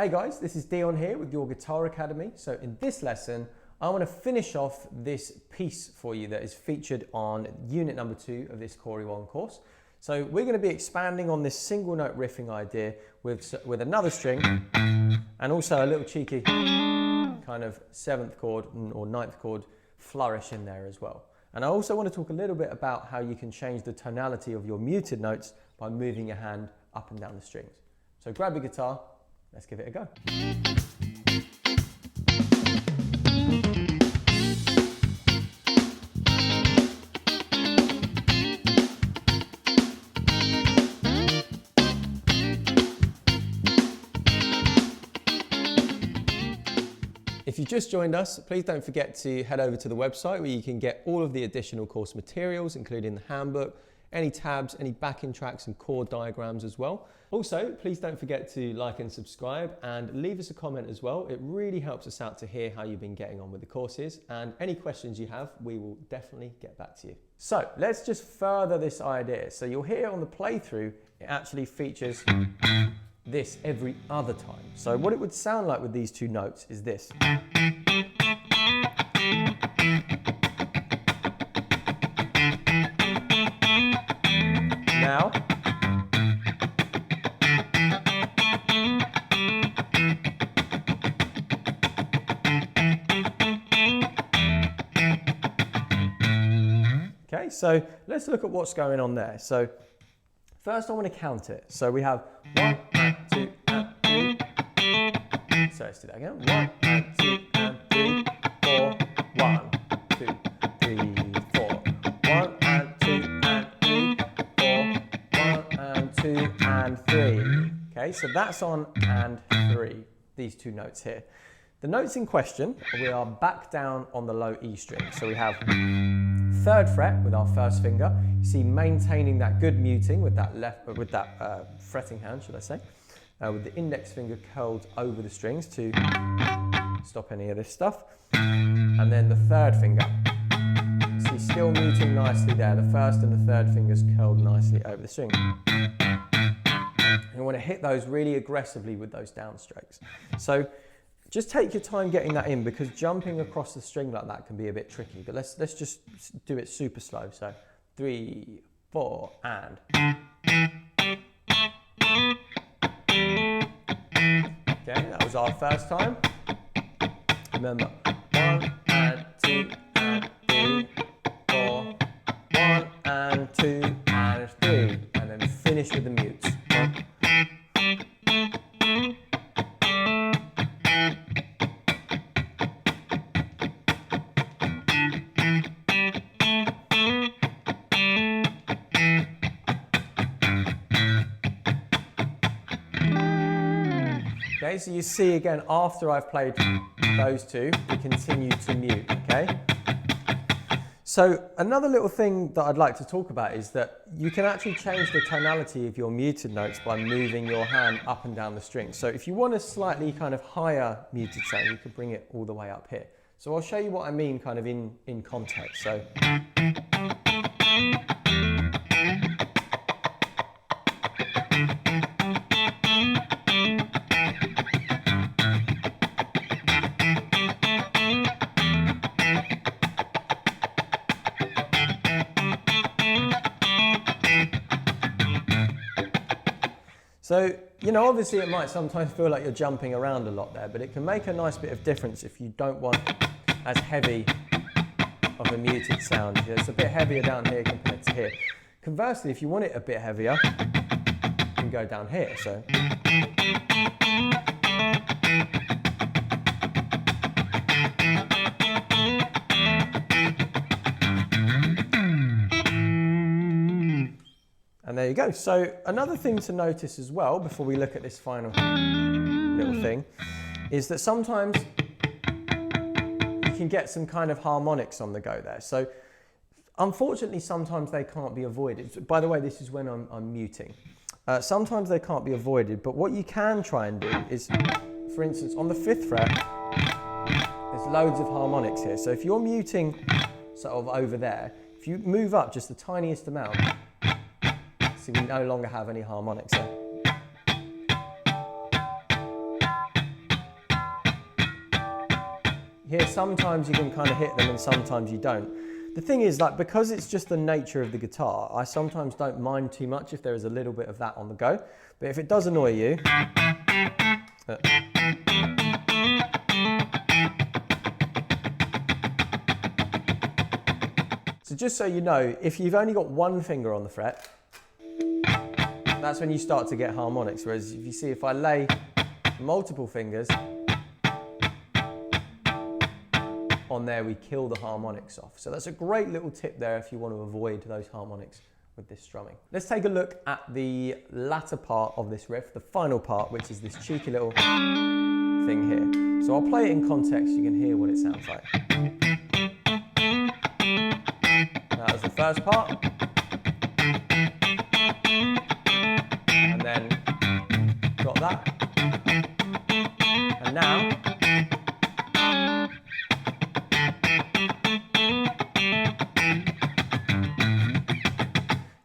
Hey guys, this is Dion here with your Guitar Academy. So in this lesson, I want to finish off this piece for you that is featured on unit number 2 of this Cory Wong course. So we're going to be expanding on this single note riffing idea with another string and also a little cheeky kind of 7th chord or 9th chord flourish in there as well. And I also want to talk a little bit about how you can change the tonality of your muted notes by moving your hand up and down the strings. So grab your guitar, let's give it a go. If you just joined us, please don't forget to head over to the website where you can get all of the additional course materials, including the handbook, any tabs, any backing tracks and chord diagrams as well. Also, please don't forget to like and subscribe and leave us a comment as well. It really helps us out to hear how you've been getting on with the courses, and any questions you have, we will definitely get back to you. So let's just further this idea. So you'll hear on the playthrough, it actually features this every other time. So what it would sound like with these two notes is this. Now, okay, so let's look at what's going on there. So first I want to count it. So we have 1 and 2 and 3. So let's do that again. 1 and 2 and 3, 4, 1, 2, 3, 4. 1 and 2 and 3, 4, 1 and 2 and 3. Okay, so that's on and 3, these two notes here. The notes in question, we are back down on the low E string. So we have 3rd fret with our first finger. You see, maintaining that good muting with that fretting hand, should I say, with the index finger curled over the strings to stop any of this stuff. And then the 3rd finger. See, still muting nicely there. The 1st and the 3rd fingers curled nicely over the string. You want to hit those really aggressively with those down strokes. So just take your time getting that in, because jumping across the string like that can be a bit tricky. But let's just do it super slow. So 3, 4, and. Okay, that was our first time. Remember, 1 and 2 and 3, 4, 1 and 2 and 3, and then finish with the mutes. Okay, so you see again, after I've played those two, we continue to mute, okay? So another little thing that I'd like to talk about is that you can actually change the tonality of your muted notes by moving your hand up and down the string. So if you want a slightly kind of higher muted sound, you can bring it all the way up here. So I'll show you what I mean kind of in context. So. So, you know, obviously it might sometimes feel like you're jumping around a lot there, but it can make a nice bit of difference if you don't want as heavy of a muted sound. It's a bit heavier down here compared to here. Conversely, if you want it a bit heavier, you can go down here. So. And there you go. So another thing to notice as well, before we look at this final little thing, is that sometimes you can get some kind of harmonics on the go there. So unfortunately, sometimes they can't be avoided. By the way, this is when I'm muting. Sometimes they can't be avoided, but what you can try and do is, for instance, on the 5th fret, there's loads of harmonics here. So if you're muting sort of over there, if you move up just the tiniest amount, see, we no longer have any harmonics there. hear sometimes you can kind of hit them and sometimes you don't. The thing is, like, because it's just the nature of the guitar, I sometimes don't mind too much if there is a little bit of that on the go. But if it does annoy you, so just so you know, if you've only got one finger on the fret, that's when you start to get harmonics. Whereas if you see, if I lay multiple fingers on there, we kill the harmonics off. So that's a great little tip there if you want to avoid those harmonics with this strumming. Let's take a look at the latter part of this riff, the final part, which is this cheeky little thing here. So I'll play it in context, you can hear what it sounds like. That was the first part. And then got that. And now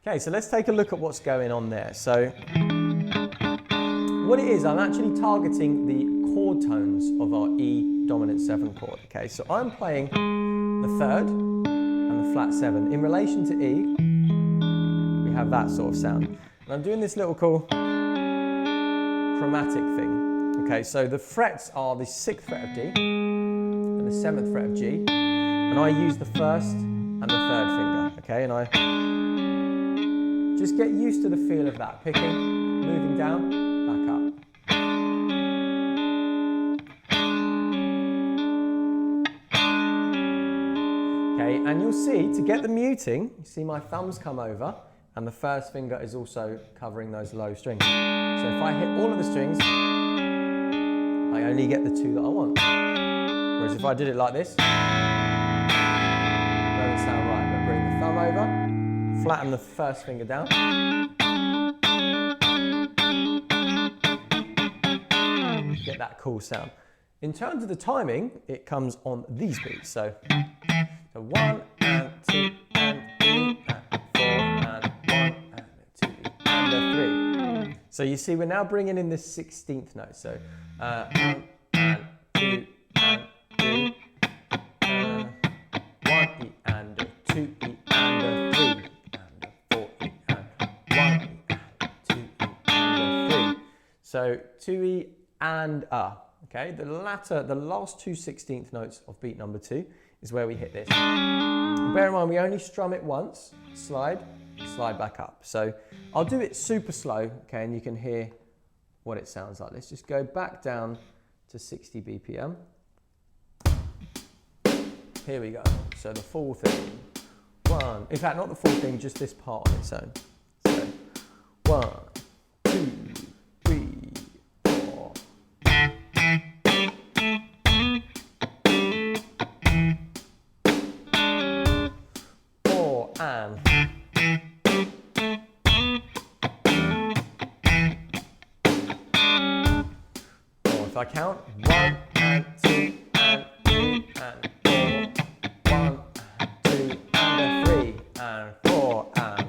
okay, so let's take a look at what's going on there. So what it is, I'm actually targeting the chord tones of our E dominant 7 chord. Okay, so I'm playing the 3rd and the flat 7. In relation to E, we have that sort of sound. And I'm doing this little cool chromatic thing. Okay, so the frets are the 6th fret of D and the 7th fret of G. And I use the 1st and the 3rd finger. Okay, and I just get used to the feel of that, picking, moving down, back up. Okay, and you'll see, to get the muting, you see my thumbs come over, and the 1st finger is also covering those low strings. So if I hit all of the strings, I only get the 2 that I want. Whereas if I did it like this, it doesn't sound right. But bring the thumb over, flatten the 1st finger down. Get that cool sound. In terms of the timing, it comes on these beats. So 1 and 2 and 3 and 4 and 1 and 2 and a 3. So you see, we're now bringing in this 16th note. So 1 and 2 and 3, 1 E and a 2 E and a 3 and a 4 E and 1 E and 2 E and a 3. So 2 E and a. Okay, the last 2 16th notes of beat number 2 is where we hit this. Bear in mind, we only strum it once, slide back up. So I'll do it super slow, okay, and you can hear what it sounds like. Let's just go back down to 60 BPM. Here we go. So the full thing. In fact, not the full thing, just this part on its own. So 1, 2, 3, 4. And if I count 1 and 2 and 3 and 4, 1 and 2 and a 3 and 4 and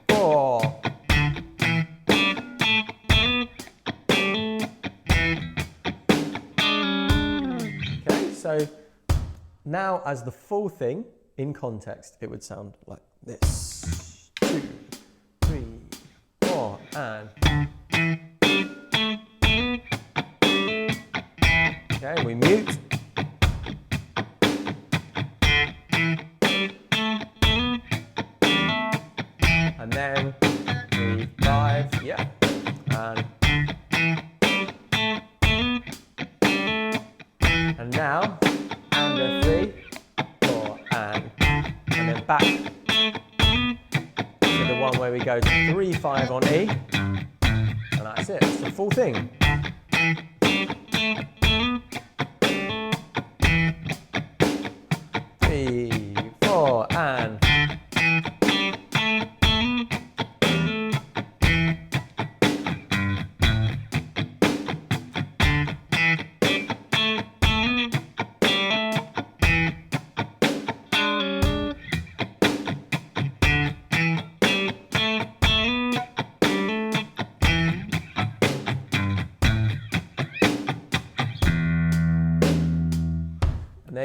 4. So now, as the full thing in context, it would sound like this. 2, 3, 4, and. Okay, we mute. And then 3, 5, yeah. And now, and a 3, 4, and then back to the one where we go 3, 5 on E, and that's it, it's the full thing. 3, 4, and.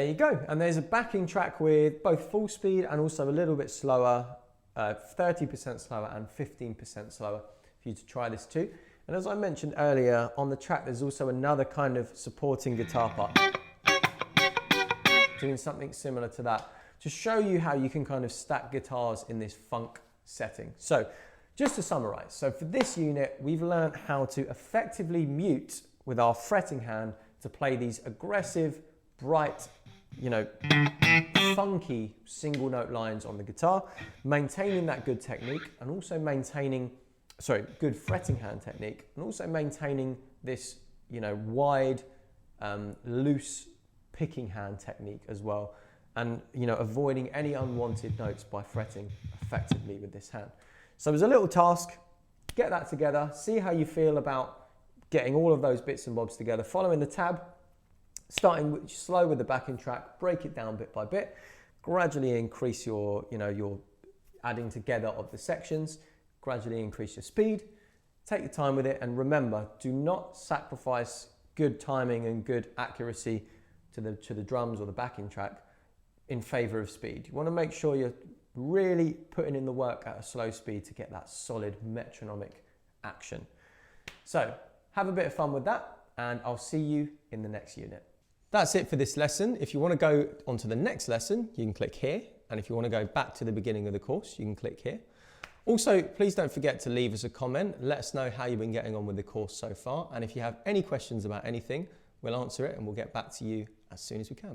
there you go. And there's a backing track with both full speed and also a little bit slower, 30% slower and 15% slower for you to try this too. And as I mentioned earlier, on the track there's also another kind of supporting guitar part, doing something similar to that, to show you how you can kind of stack guitars in this funk setting. So just to summarize, so for this unit, we've learned how to effectively mute with our fretting hand to play these aggressive, bright, you know, funky single note lines on the guitar, maintaining that good technique and also maintaining, good fretting hand technique, and also maintaining this, you know, wide, loose picking hand technique as well. And, you know, avoiding any unwanted notes by fretting effectively with this hand. So as a little task, get that together, see how you feel about getting all of those bits and bobs together, following the tab, starting slow with the backing track, break it down bit by bit, gradually increase your, you know, your adding together of the sections, gradually increase your speed, take your time with it, and remember, do not sacrifice good timing and good accuracy to the drums or the backing track in favor of speed. You want to make sure you're really putting in the work at a slow speed to get that solid metronomic action. So have a bit of fun with that, and I'll see you in the next unit. That's it for this lesson. If you want to go on to the next lesson, you can click here. And if you want to go back to the beginning of the course, you can click here. Also, please don't forget to leave us a comment. Let us know how you've been getting on with the course so far. And if you have any questions about anything, we'll answer it and we'll get back to you as soon as we can.